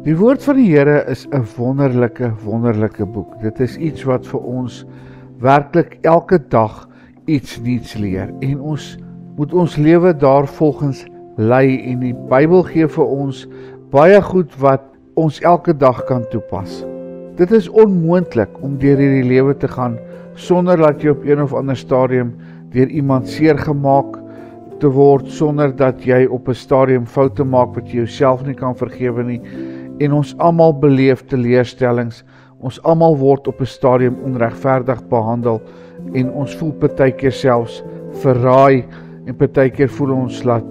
Die woord van die Here is 'n wonderlike boek. Dit is iets wat vir ons werklik elke dag iets nuuts leer en ons moet ons lewe daarvolgens lei en die Bybel gee vir ons baie goed wat ons elke dag kan toepas. Dit is onmoontlik om deur hierdie lewe te gaan sonder dat jy op een of ander stadium deur iemand seergemaak te word, sonder dat jy op 'n stadium foute maak wat jy jouself nie kan vergewe nie. En ons almal beleef teleurstellings, ons almal word op 'n stadium onregverdig behandel en ons voel partykeer selfs verraai en partykeer voel ons dat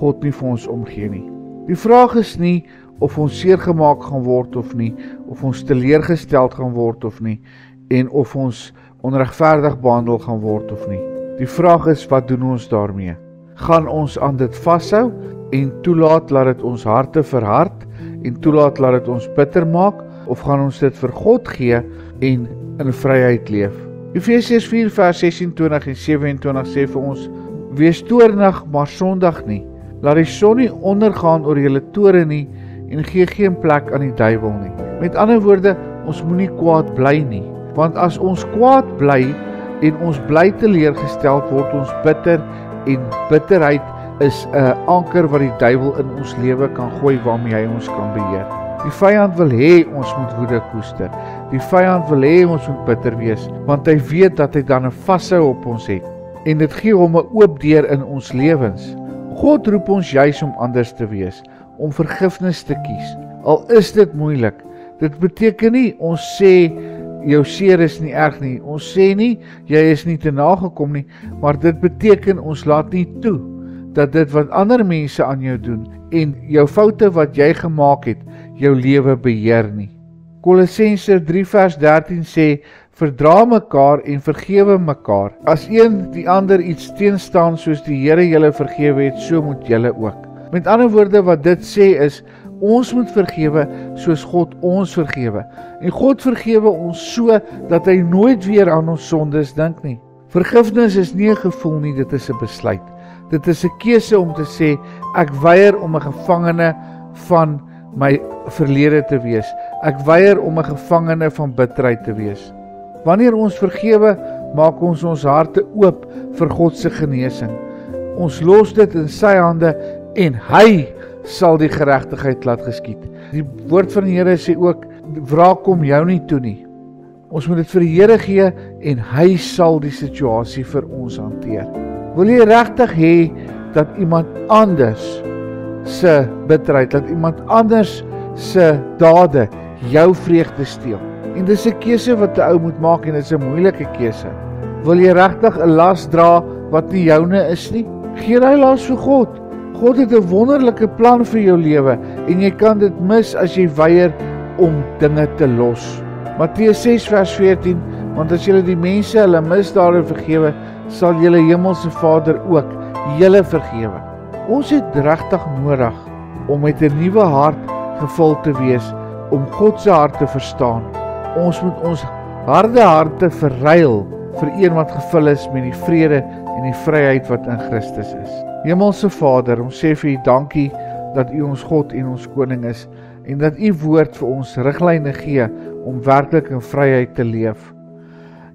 God nie vir ons omgee nie. Die vraag is nie of ons seergemaak gaan word of nie, of ons teleurgesteld gaan word of nie, en of ons onregverdig behandel gaan word of nie. Die vraag is, wat doen ons daarmee? Gaan ons aan dit vashou en toelaat laat dit ons harte verhard en toelaat laat dit ons bitter maak, of gaan ons dit vir God gee en in vryheid leef? Efesiërs 4 vers 26 en 27 sê vir ons, wees toornig maar sondig nie, laat die son nie ondergaan oor julle tore nie en gee geen plek aan die duiwel nie. Met ander woorde, ons moenie kwaad bly nie, want as ons kwaad bly en ons bly teleurgesteld, word ons bitter en bitterheid is 'n anker wat die duiwel in ons lewe kan gooi waarmee hy ons kan beheer. Die vyand wil hê ons moet woede koester. Die vyand wil hê ons moet bitter wees, want hy weet dat hy dan 'n vashou op ons het. En dit gee hom 'n oop deur in ons lewens. God roep ons juis om anders te wees, om vergifnis te kies. Al is dit moeilik. Dit beteken nie ons sê jou seer is nie erg nie. Ons sê nie jy is nie te nagekom nie, maar dit beteken ons laat nie toe dat dit wat ander mense aan jou doen en jou foute wat jy gemaak het, jou lewe beheer nie. Kolossense 3 vers 13 sê, verdra mekaar en vergewe mekaar. As een die ander iets teenstaan soos die Here julle vergewe het, so moet julle ook. Met ander woorde wat dit sê is, ons moet vergewe soos God ons vergewe. En God vergewe ons so dat hy nooit weer aan ons sondes dink nie. Vergifnis is nie 'n gevoel nie, dit is 'n besluit. Dit is 'n keuse om te sê, ek weier om 'n gevangene van my verlede te wees. Ek weier om 'n gevangene van bitterheid te wees. Wanneer ons vergewe, maak ons ons harte oop vir God se genesing. Ons los dit in sy hande en hy sal die geregtigheid laat geskied. Die woord van die Here sê ook, wraak kom jou nie toe nie. Ons moet dit vir die Here gee en hy sal die situasie vir ons hanteer. Wil jy regtig hê dat iemand anders se bitterheid, dat iemand anders se dade jou vreugde steel? En dis 'n keuse wat 'n ou moet maak en dit is 'n moeilike keuse. Wil jy regtig 'n las dra wat nie joune is nie? Gee daai las vir God. God het 'n wonderlike plan vir jou lewe en jy kan dit mis as jy weier om dinge te los. Matteus 6 vers 14, want as julle die mense hulle misdade vergewe, sal julle hemelse Vader ook julle vergewe. Ons het regtig nodig om met 'n nuwe hart gevul te wees, om God se hart te verstaan. Ons moet ons harde harte verruil vir een wat gevul is met die vrede en die vryheid wat in Christus is. Hemelse Vader, ons sê vir U dankie dat U ons God en ons koning is en dat U woord vir ons riglyne gee om werklik in vryheid te leef.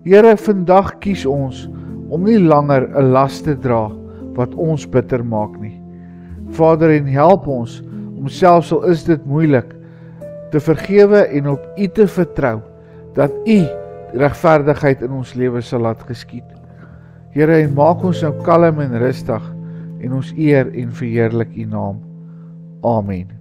Here, vandag kies ons om nie langer 'n las te dra wat ons bitter maak nie. Vader, en help ons om selfs al is dit moeilik te vergewe en op U te vertrou dat U regverdigheid in ons lewe sal laat geskied. Here, en maak ons nou kalm en rustig en ons eer en verheerlik U naam. Amen.